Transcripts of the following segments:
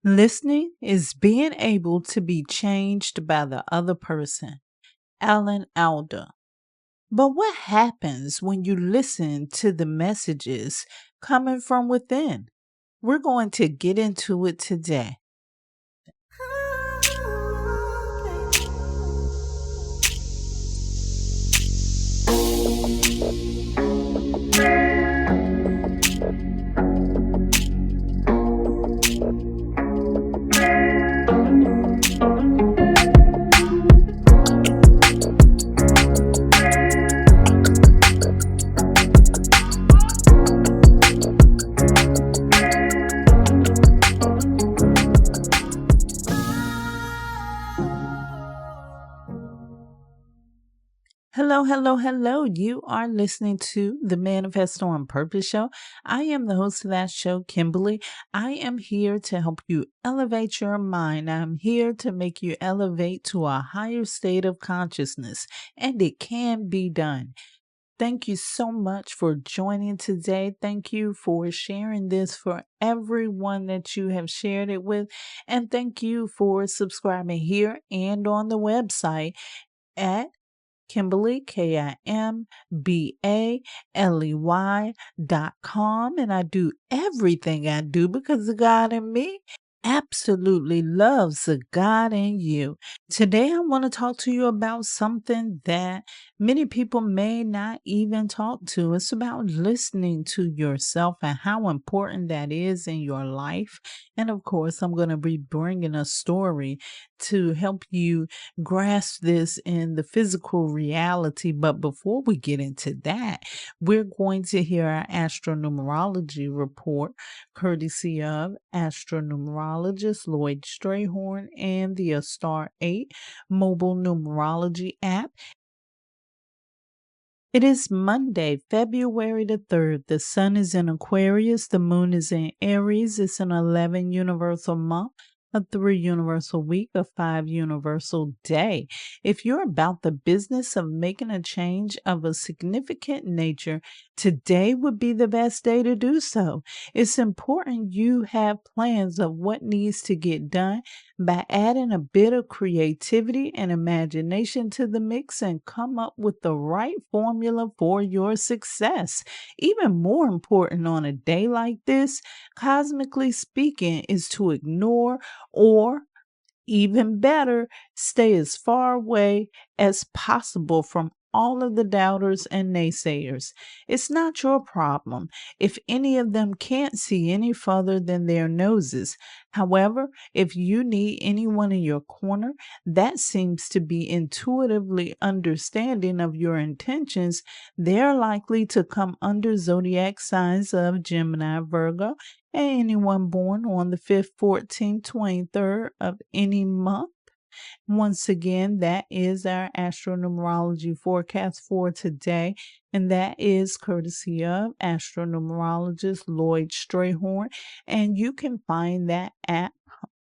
Listening is being able to be changed by the other person. Alda. But what happens when you listen to the messages coming from within? We're going to get into it today. Hello. You are listening to the Manifest on Purpose show. I am the host of that show, Kimbaley. I am here to help you elevate your mind. I'm here to make you elevate to a higher state of consciousness, and it can be done. Thank you so much for joining today. Thank you for sharing this for everyone that you have shared it with. And thank you for subscribing here and on the website at Kimbaley, KIMBALEY.com. And I do everything I do because the God in me absolutely loves the God in you. Today, I want to talk to you about something that many people may not even talk to. It's about listening to yourself and how important that is in your life. And of course, I'm going to be bringing a story to help you grasp this in the physical reality. But before we get into that, we're going to hear our Astro-Numerology report, courtesy of Astro-Numerologist LLoyd Strayhorn and the Star 8 mobile numerology app. It is Monday, February the 3rd. The sun is in Aquarius. The moon is in Aries. It's an 11 universal month, a 3 universal week, a 5 universal day. If you're about the business of making a change of a significant nature, today would be the best day to do so. It's important you have plans of what needs to get done by adding a bit of creativity and imagination to the mix and come up with the right formula for your success. Even more important on a day like this, cosmically speaking, is to ignore or even better, stay as far away as possible from all of the doubters and naysayers. It's not your problem if any of them can't see any further than their noses. However, if you need anyone in your corner that seems to be intuitively understanding of your intentions, they're likely to come under zodiac signs of Gemini, Virgo, and anyone born on the 5th, 14th, 23rd of any month. Once again, that is our Astro-Numerology forecast for today, and that is courtesy of Astro-Numerologist LLoyd Strayhorn, and you can find that app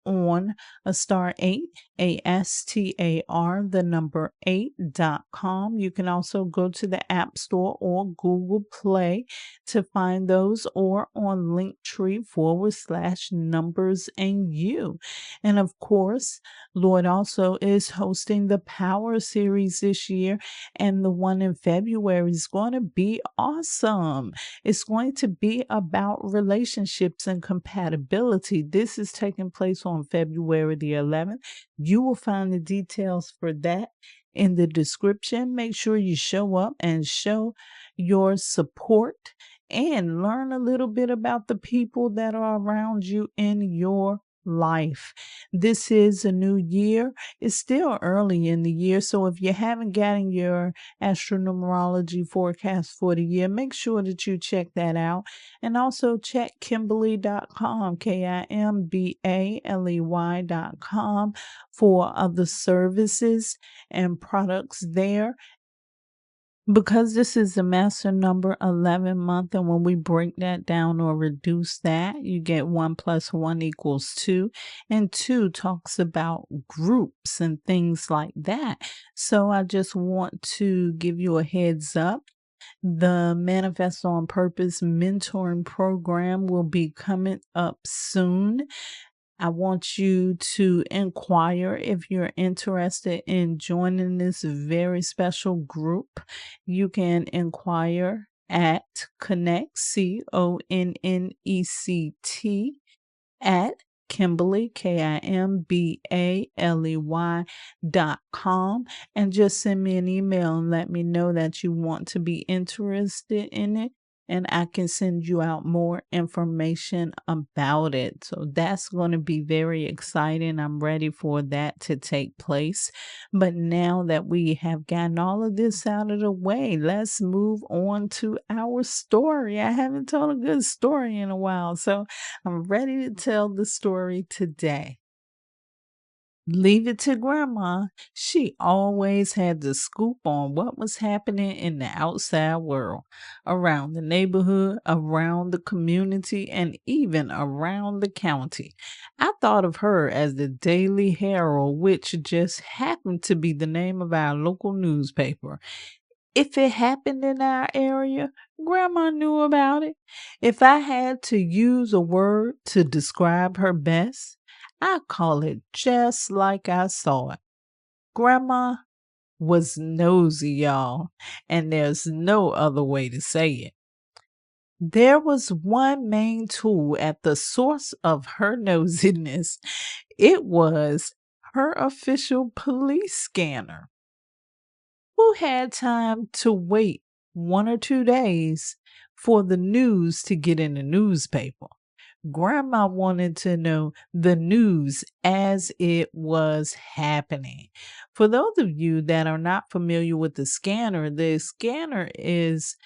on a star 8, ASTAR, the number 8.com. You can also go to the App Store or Google Play to find those, or on Linktree/numbers and you. And of course, LLoyd also is hosting the Power Series this year, and the one in February is going to be awesome. It's going to be about relationships and compatibility. This is taking place on February the 11th. You will find the details for that in the description. Make sure you show up and show your support and learn a little bit about the people that are around you in your life. This is a new year. It's still early in the year, so if you haven't gotten your Astro-Numerology forecast for the year, make sure that you check that out. And also check Kimbaley.com, KIMBALEY.com, for other services and products there. Because this is the master number 11 month, and when we break that down or reduce that, you get 1 + 1 = 2, and 2 talks about groups and things like that. So I just want to give you a heads up. The Manifest on Purpose mentoring program will be coming up soon. I want you to inquire if you're interested in joining this very special group. You can inquire at Connect, Connect, at Kimbaley, KIMBALEY.com, and just send me an email and let me know that you want to be interested in it, and I can send you out more information about it. So that's going to be very exciting. I'm ready for that to take place. But now that we have gotten all of this out of the way, let's move on to our story. I haven't told a good story in a while, so I'm ready to tell the story today. Leave it to Grandma. She always had the scoop on what was happening in the outside world, around the neighborhood, around the community, and even around the county. I thought of her as the Daily Herald, which just happened to be the name of our local newspaper. If it happened in our area, Grandma knew about it. If I had to use a word to describe her best, I call it just like I saw it. Grandma was nosy, y'all, and there's no other way to say it. There was one main tool at the source of her nosiness. It was her official police scanner. Who had time to wait 1 or 2 days for the news to get in the newspaper? Grandma wanted to know the news as it was happening. For those of you that are not familiar with the scanner is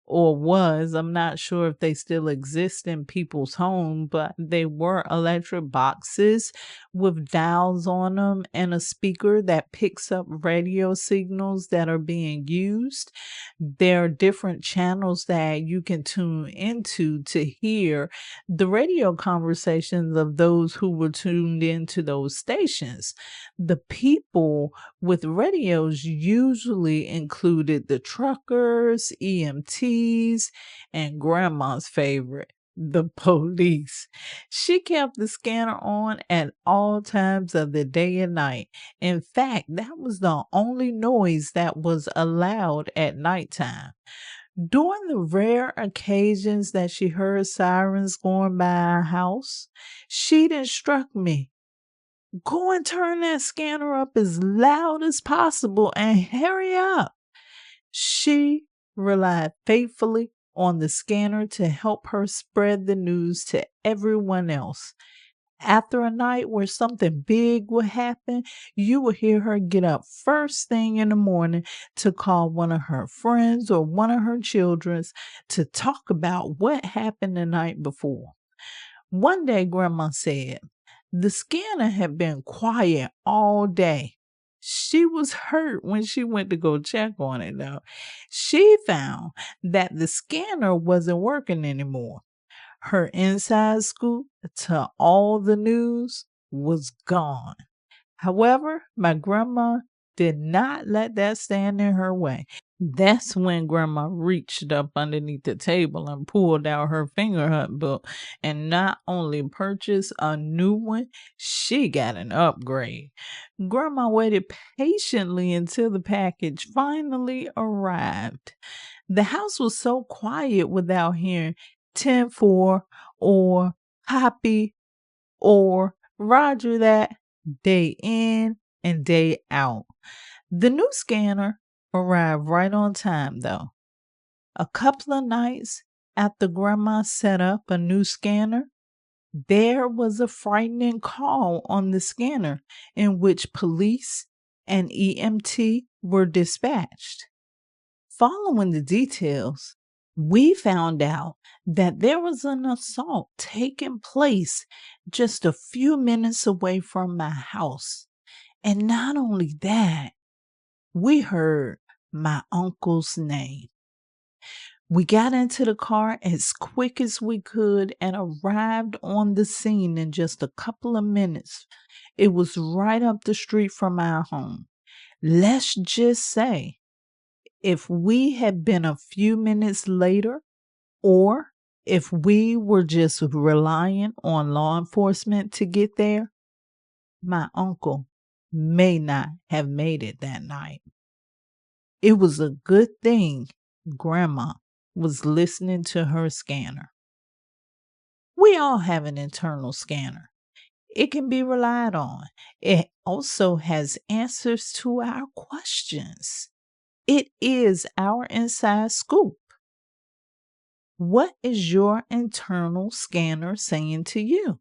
or was, I'm not sure if they still exist in people's home, but they were electric boxes with dials on them and a speaker that picks up radio signals that are being used. There are different channels that you can tune into to hear the radio conversations of those who were tuned into those stations. The people with radios usually included the truckers, EMTs, and Grandma's favorite, the police. She kept the scanner on at all times of the day and night. In fact, that was the only noise that was allowed at nighttime. During the rare occasions that she heard sirens going by our house, she'd instruct me, "Go and turn that scanner up as loud as possible and hurry up." She relied faithfully on the scanner to help her spread the news to everyone else. After a night where something big would happen, you would hear her get up first thing in the morning to call one of her friends or one of her children to talk about what happened the night before. One day, Grandma said, the scanner had been quiet all day. She was hurt when she went to go check on it, though. She found that the scanner wasn't working anymore. Her inside scoop to all the news was gone. However, my grandma did not let that stand in her way. That's when Grandma reached up underneath the table and pulled out her finger hunt book and not only purchased a new one, she got an upgrade. Grandma waited patiently until the package finally arrived. The house was so quiet without hearing 10-4 or copy or roger that day in and day out. The new scanner arrived right on time, though. A couple of nights after Grandma set up a new scanner, there was a frightening call on the scanner in which police and EMT were dispatched. Following the details, we found out that there was an assault taking place just a few minutes away from my house. And not only that, we heard my uncle's name. We got into the car as quick as we could and arrived on the scene in just a couple of minutes. It was right up the street from our home. Let's just say, if we had been a few minutes later or If we were just relying on law enforcement to get there, my uncle may not have made it that night. It was a good thing Grandma was listening to her scanner. We all have an internal scanner. It can be relied on. It also has answers to our questions. It is our inside scoop. What is your internal scanner saying to you?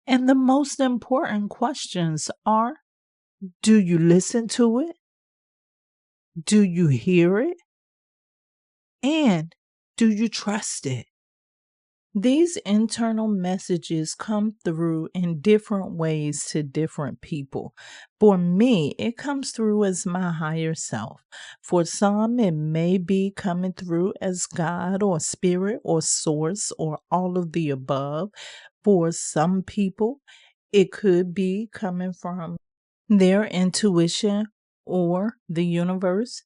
And the most important questions are, do you listen to it? Do you hear it? And do you trust it? These internal messages come through in different ways to different people. For me, it comes through as my higher self. For some, it may be coming through as God or spirit or source or all of the above. For some people, it could be coming from their intuition or the universe.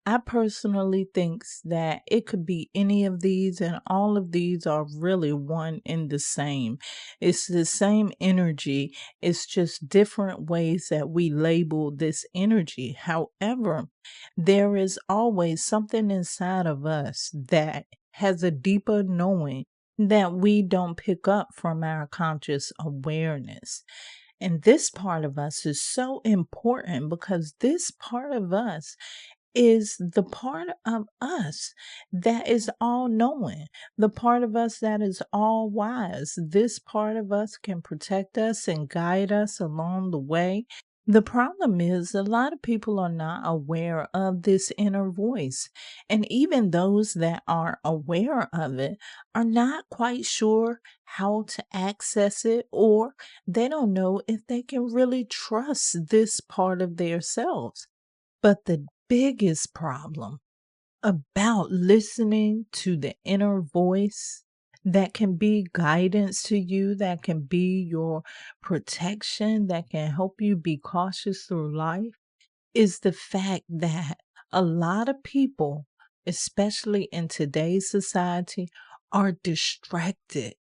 I personally thinks that it could be any of these, and all of these are really one and the same. It's the same energy. It's just different ways that we label this energy. However, there is always something inside of us that has a deeper knowing that we don't pick up from our conscious awareness. And this part of us is so important because this part of us is the part of us that is all knowing, the part of us that is all wise. This part of us can protect us and guide us along the way. The problem is a lot of people are not aware of this inner voice. And even those that are aware of it are not quite sure how to access it, or they don't know if they can really trust this part of their selves. But the biggest problem about listening to the inner voice that can be guidance to you, that can be your protection, that can help you be cautious through life, is the fact that a lot of people, especially in today's society, are distracted.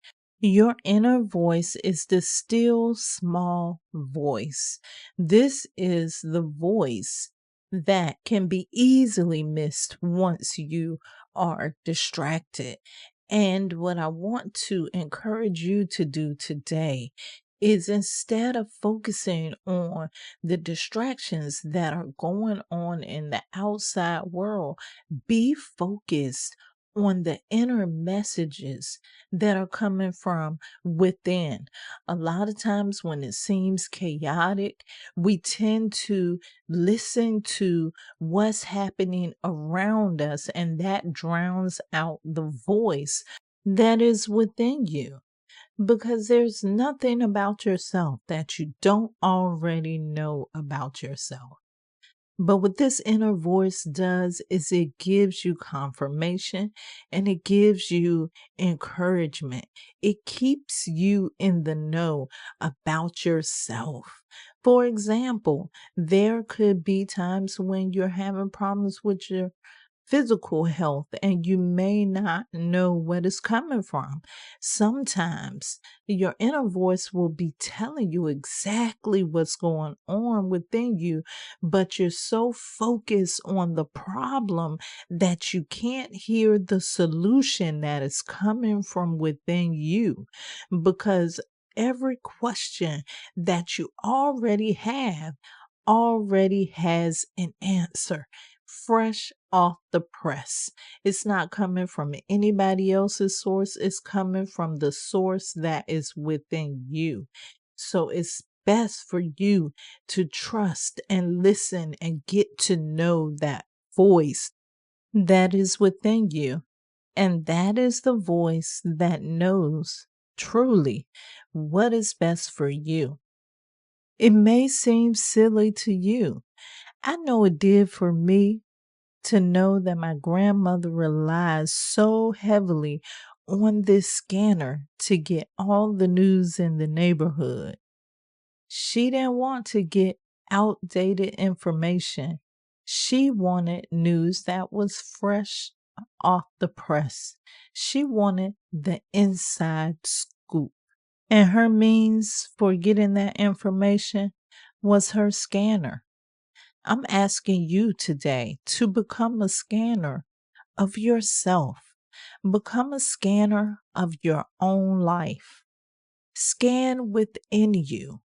Your inner voice is the still small voice. This is the voice that can be easily missed once you are distracted. And what I want to encourage you to do today is, instead of focusing on the distractions that are going on in the outside world, be focused on the inner messages that are coming from within. A lot of times when it seems chaotic, we tend to listen to what's happening around us, and that drowns out the voice that is within you. Because there's nothing about yourself that you don't already know about yourself. But what this inner voice does is it gives you confirmation and it gives you encouragement. It keeps you in the know about yourself. For example, there could be times when you're having problems with your physical health and you may not know what is coming from. Sometimes your inner voice will be telling you exactly what's going on within you, but you're so focused on the problem that you can't hear the solution that is coming from within you, because every question that you already have already has an answer fresh off the press. It's not coming from anybody else's source. It's coming from the source that is within you. So it's best for you to trust and listen and get to know that voice that is within you. And that is the voice that knows truly what is best for you. It may seem silly to you. I know it did for me, to know that my grandmother relies so heavily on this scanner to get all the news in the neighborhood. She didn't want to get outdated information. She wanted news that was fresh off the press. She wanted the inside scoop. And her means for getting that information was her scanner. I'm asking you today to become a scanner of yourself. Become a scanner of your own life. Scan within you.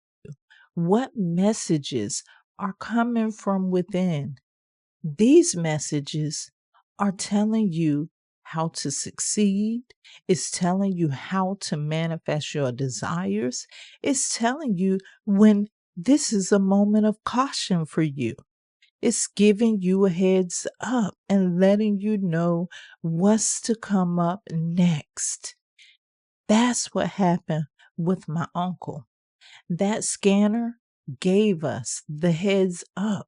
What messages are coming from within? These messages are telling you how to succeed. It's telling you how to manifest your desires. It's telling you when this is a moment of caution for you. It's giving you a heads up and letting you know what's to come up next. That's what happened with my uncle. That scanner gave us the heads up.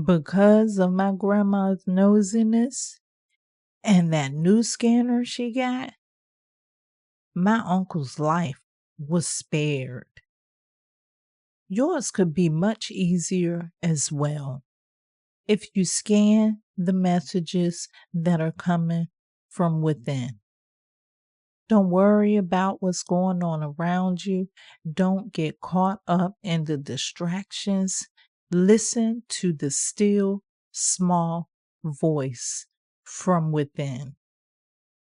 Because of my grandma's nosiness and that new scanner she got, my uncle's life was spared. Yours could be much easier as well if you scan the messages that are coming from within. Don't worry about what's going on around you. Don't get caught up in the distractions. Listen to the still, small voice from within.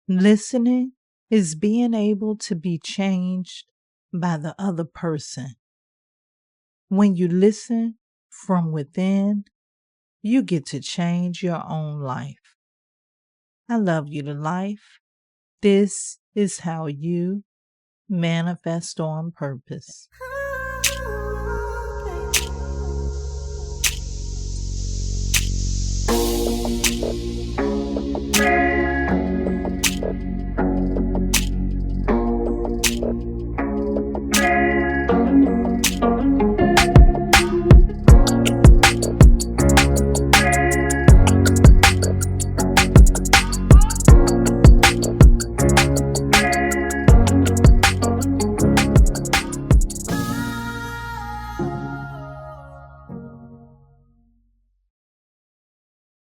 Listening is being able to be changed by the other person. When you listen from within, you get to change your own life. I love you to life. This is how you manifest on purpose.